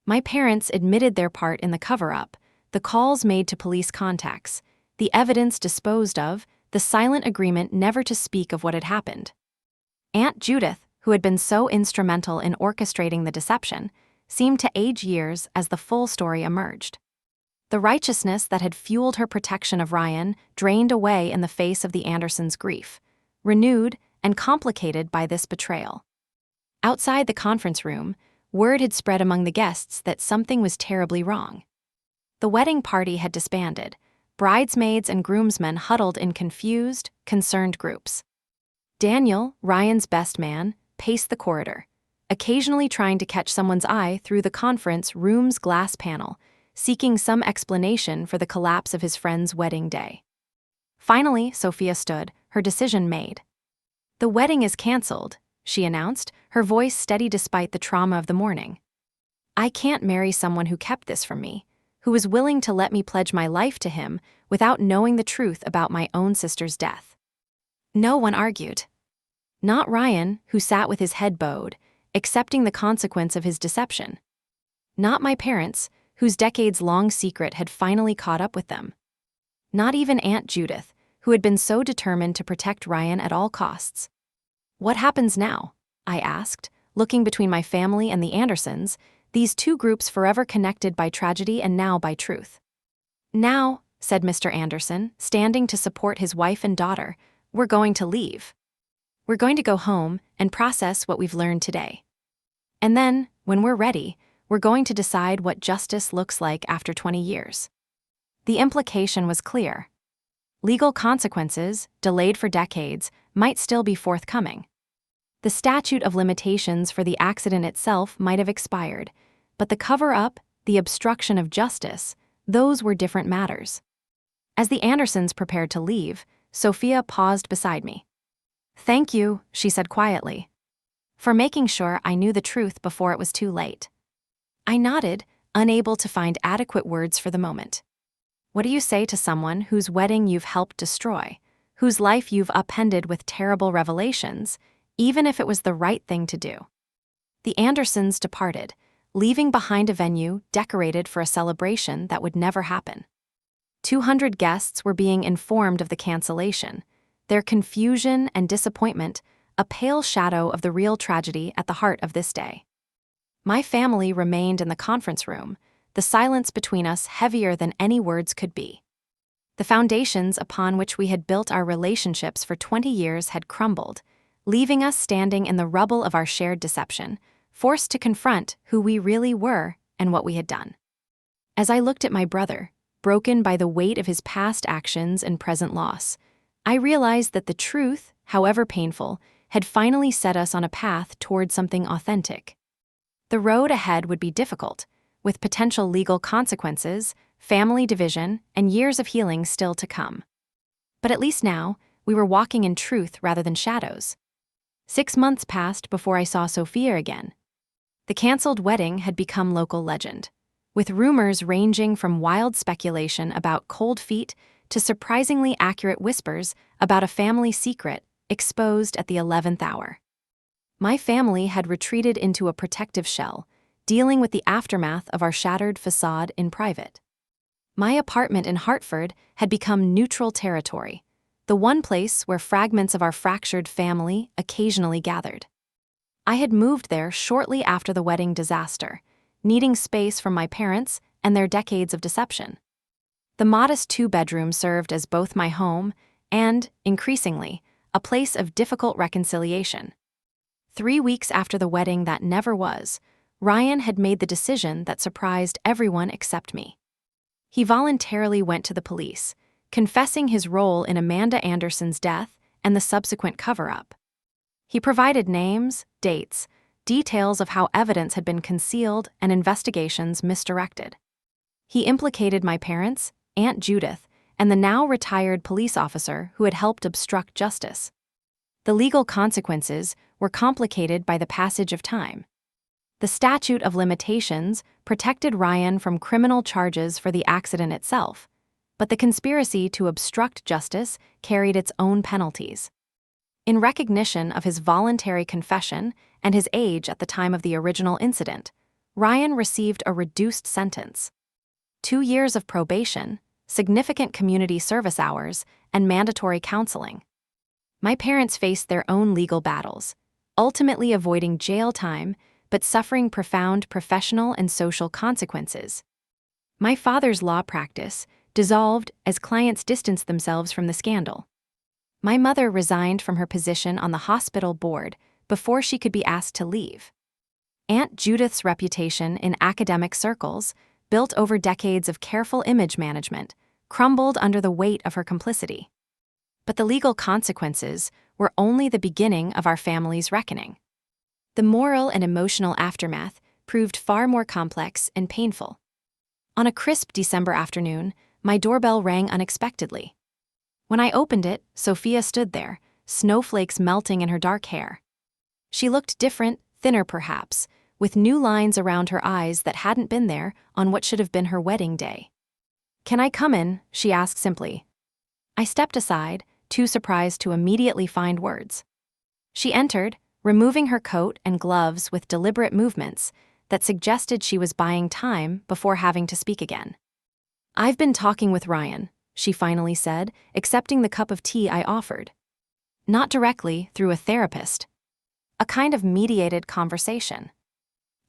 My parents admitted their part in the cover-up, the calls made to police contacts, the evidence disposed of, the silent agreement never to speak of what had happened. Aunt Judith, who had been so instrumental in orchestrating the deception, seemed to age years as the full story emerged. The righteousness that had fueled her protection of Ryan drained away in the face of the Andersons' grief, renewed and complicated by this betrayal. Outside the conference room, word had spread among the guests that something was terribly wrong. The wedding party had disbanded, bridesmaids and groomsmen huddled in confused, concerned groups. Daniel, Ryan's best man, paced the corridor, occasionally trying to catch someone's eye through the conference room's glass panel, seeking some explanation for the collapse of his friend's wedding day. Finally, Sophia stood, her decision made. The wedding is canceled, she announced, her voice steady despite the trauma of the morning. I can't marry someone who kept this from me, who was willing to let me pledge my life to him without knowing the truth about my own sister's death. No one argued. Not Ryan, who sat with his head bowed, accepting the consequence of his deception. Not my parents, whose decades-long secret had finally caught up with them. Not even Aunt Judith, who had been so determined to protect Ryan at all costs. What happens now? I asked, looking between my family and the Andersons, these two groups forever connected by tragedy and now by truth. Now, said Mr. Anderson, standing to support his wife and daughter, we're going to leave. We're going to go home and process what we've learned today. And then, when we're ready, we're going to decide what justice looks like after 20 years. The implication was clear. Legal consequences, delayed for decades, might still be forthcoming. The statute of limitations for the accident itself might have expired, but the cover-up, the obstruction of justice, those were different matters. As the Andersons prepared to leave, Sophia paused beside me. Thank you, she said quietly, for making sure I knew the truth before it was too late. I nodded, unable to find adequate words for the moment. What do you say to someone whose wedding you've helped destroy, whose life you've upended with terrible revelations, even if it was the right thing to do? The Andersons departed, leaving behind a venue decorated for a celebration that would never happen. 200 guests were being informed of the cancellation, their confusion and disappointment a pale shadow of the real tragedy at the heart of this day. My family remained in the conference room, the silence between us heavier than any words could be. The foundations upon which we had built our relationships for 20 years had crumbled, leaving us standing in the rubble of our shared deception, forced to confront who we really were and what we had done. As I looked at my brother, broken by the weight of his past actions and present loss, I realized that the truth, however painful, had finally set us on a path toward something authentic. The road ahead would be difficult, with potential legal consequences, family division, and years of healing still to come. But at least now, we were walking in truth rather than shadows. 6 months passed before I saw Sophia again. The canceled wedding had become local legend, with rumors ranging from wild speculation about cold feet to surprisingly accurate whispers about a family secret exposed at the 11th hour. My family had retreated into a protective shell, dealing with the aftermath of our shattered facade in private. My apartment in Hartford had become neutral territory, the one place where fragments of our fractured family occasionally gathered. I had moved there shortly after the wedding disaster, needing space from my parents and their decades of deception. The modest two-bedroom served as both my home and, increasingly, a place of difficult reconciliation. 3 weeks after the wedding that never was, Ryan had made the decision that surprised everyone except me. He voluntarily went to the police, confessing his role in Amanda Anderson's death and the subsequent cover-up. He provided names, dates, details of how evidence had been concealed and investigations misdirected. He implicated my parents, Aunt Judith, and the now-retired police officer who had helped obstruct justice. The legal consequences were complicated by the passage of time. The statute of limitations protected Ryan from criminal charges for the accident itself, but the conspiracy to obstruct justice carried its own penalties. In recognition of his voluntary confession and his age at the time of the original incident, Ryan received a reduced sentence: 2 years of probation, significant community service hours, and mandatory counseling. My parents faced their own legal battles, ultimately avoiding jail time but suffering profound professional and social consequences. My father's law practice dissolved as clients distanced themselves from the scandal. My mother resigned from her position on the hospital board before she could be asked to leave. Aunt Judith's reputation in academic circles, built over decades of careful image management, crumbled under the weight of her complicity. But the legal consequences were only the beginning of our family's reckoning. The moral and emotional aftermath proved far more complex and painful. On a crisp December afternoon, my doorbell rang unexpectedly. When I opened it, Sophia stood there, snowflakes melting in her dark hair. She looked different, thinner perhaps, with new lines around her eyes that hadn't been there on what should have been her wedding day. "Can I come in?" she asked simply. I stepped aside, too surprised to immediately find words. She entered, removing her coat and gloves with deliberate movements that suggested she was buying time before having to speak again. "I've been talking with Ryan," she finally said, accepting the cup of tea I offered. "Not directly, through a therapist. A kind of mediated conversation."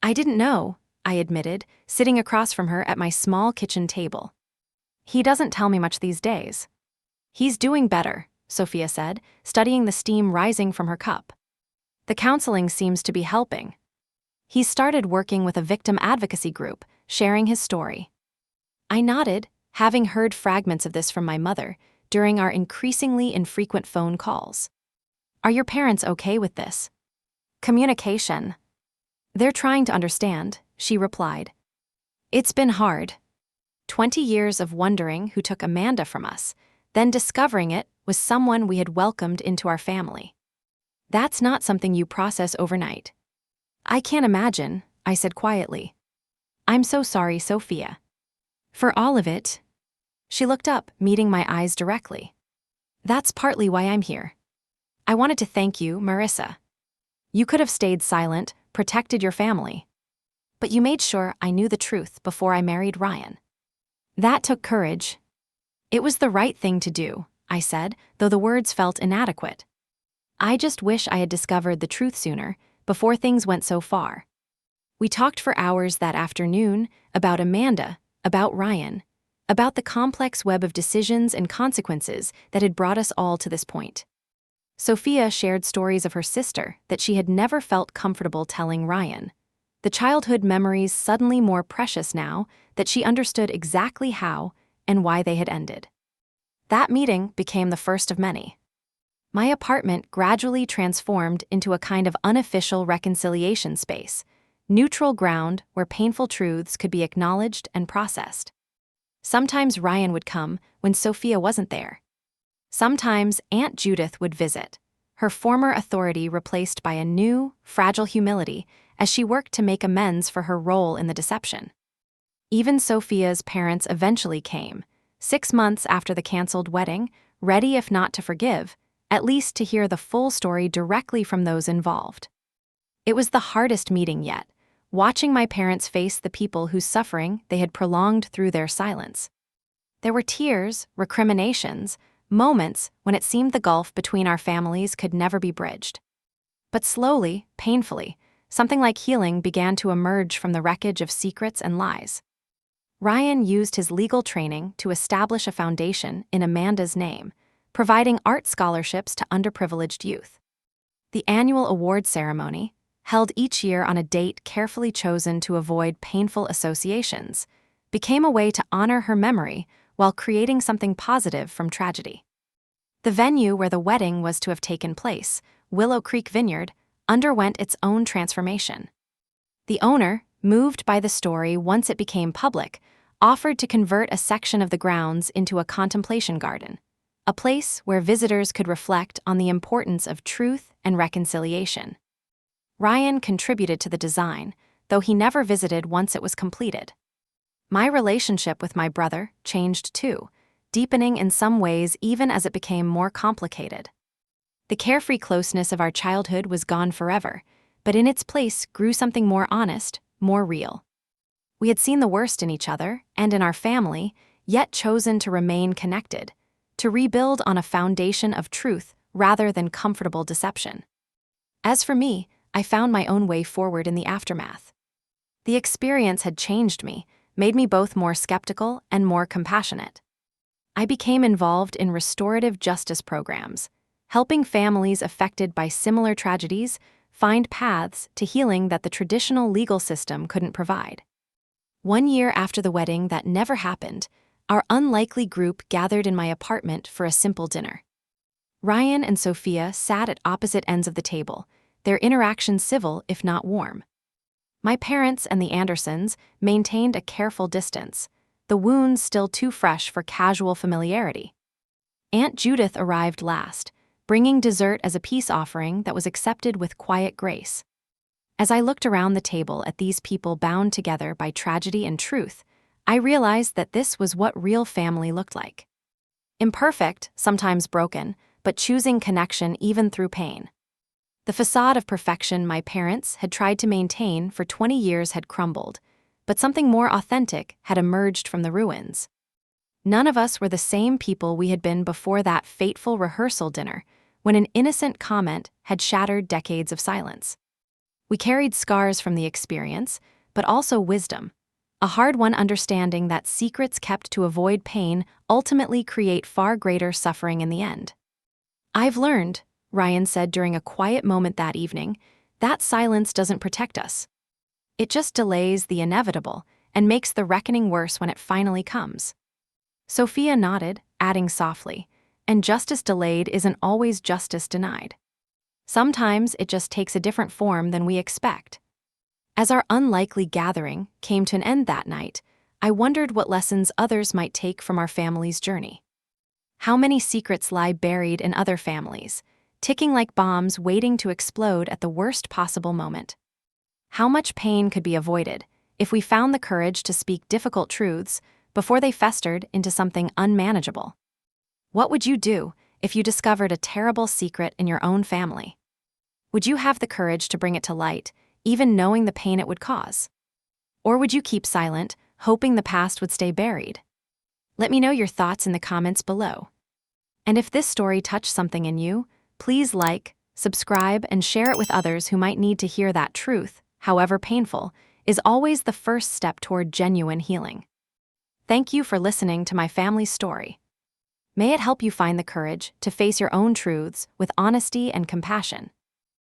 "I didn't know," I admitted, sitting across from her at my small kitchen table. "He doesn't tell me much these days." "He's doing better," Sophia said, studying the steam rising from her cup. "The counseling seems to be helping. He's started working with a victim advocacy group, sharing his story." I nodded, having heard fragments of this from my mother during our increasingly infrequent phone calls. "Are your parents okay with this?" "Communication. They're trying to understand," she replied. "It's been hard. 20 years of wondering who took Amanda from us, then discovering it was someone we had welcomed into our family. That's not something you process overnight." "I can't imagine," I said quietly. "I'm so sorry, Sophia. For all of it." She looked up, meeting my eyes directly. "That's partly why I'm here. I wanted to thank you, Marissa. You could have stayed silent, protected your family. But you made sure I knew the truth before I married Ryan. That took courage." "It was the right thing to do," I said, though the words felt inadequate. "I just wish I had discovered the truth sooner, before things went so far." We talked for hours that afternoon about Amanda, about Ryan, about the complex web of decisions and consequences that had brought us all to this point. Sophia shared stories of her sister that she had never felt comfortable telling Ryan, the childhood memories suddenly more precious now that she understood exactly how and why they had ended. That meeting became the first of many. My apartment gradually transformed into a kind of unofficial reconciliation space, neutral ground where painful truths could be acknowledged and processed. Sometimes Ryan would come when Sophia wasn't there. Sometimes Aunt Judith would visit, her former authority replaced by a new, fragile humility as she worked to make amends for her role in the deception. Even Sophia's parents eventually came, 6 months after the canceled wedding, ready if not to forgive, at least to hear the full story directly from those involved. It was the hardest meeting yet, watching my parents face the people whose suffering they had prolonged through their silence. There were tears, recriminations, moments when it seemed the gulf between our families could never be bridged. But slowly, painfully, something like healing began to emerge from the wreckage of secrets and lies. Ryan used his legal training to establish a foundation in Amanda's name, providing art scholarships to underprivileged youth. The annual award ceremony, held each year on a date carefully chosen to avoid painful associations, became a way to honor her memory while creating something positive from tragedy. The venue where the wedding was to have taken place, Willow Creek Vineyard, underwent its own transformation. The owner, moved by the story once it became public, offered to convert a section of the grounds into a contemplation garden, a place where visitors could reflect on the importance of truth and reconciliation. Ryan contributed to the design, though he never visited once it was completed. My relationship with my brother changed too, deepening in some ways even as it became more complicated. The carefree closeness of our childhood was gone forever, but in its place grew something more honest, more real. We had seen the worst in each other and in our family, yet chosen to remain connected, to rebuild on a foundation of truth rather than comfortable deception. As for me, I found my own way forward in the aftermath. The experience had changed me, made me both more skeptical and more compassionate. I became involved in restorative justice programs, helping families affected by similar tragedies find paths to healing that the traditional legal system couldn't provide. 1 year after the wedding that never happened, our unlikely group gathered in my apartment for a simple dinner. Ryan and Sophia sat at opposite ends of the table, their interaction civil if not warm. My parents and the Andersons maintained a careful distance, the wounds still too fresh for casual familiarity. Aunt Judith arrived last, bringing dessert as a peace offering that was accepted with quiet grace. As I looked around the table at these people bound together by tragedy and truth, I realized that this was what real family looked like. Imperfect, sometimes broken, but choosing connection even through pain. The facade of perfection my parents had tried to maintain for 20 years had crumbled, but something more authentic had emerged from the ruins. None of us were the same people we had been before that fateful rehearsal dinner, when an innocent comment had shattered decades of silence. We carried scars from the experience, but also wisdom, a hard-won understanding that secrets kept to avoid pain ultimately create far greater suffering in the end. "I've learned," Ryan said during a quiet moment that evening, "that silence doesn't protect us. It just delays the inevitable and makes the reckoning worse when it finally comes." Sophia nodded, adding softly, "And justice delayed isn't always justice denied. Sometimes it just takes a different form than we expect." As our unlikely gathering came to an end that night, I wondered what lessons others might take from our family's journey. How many secrets lie buried in other families, ticking like bombs waiting to explode at the worst possible moment? How much pain could be avoided if we found the courage to speak difficult truths before they festered into something unmanageable? What would you do if you discovered a terrible secret in your own family? Would you have the courage to bring it to light, even knowing the pain it would cause? Or would you keep silent, hoping the past would stay buried? Let me know your thoughts in the comments below. And if this story touched something in you, please like, subscribe, and share it with others who might need to hear that truth, however painful, is always the first step toward genuine healing. Thank you for listening to my family's story. May it help you find the courage to face your own truths with honesty and compassion.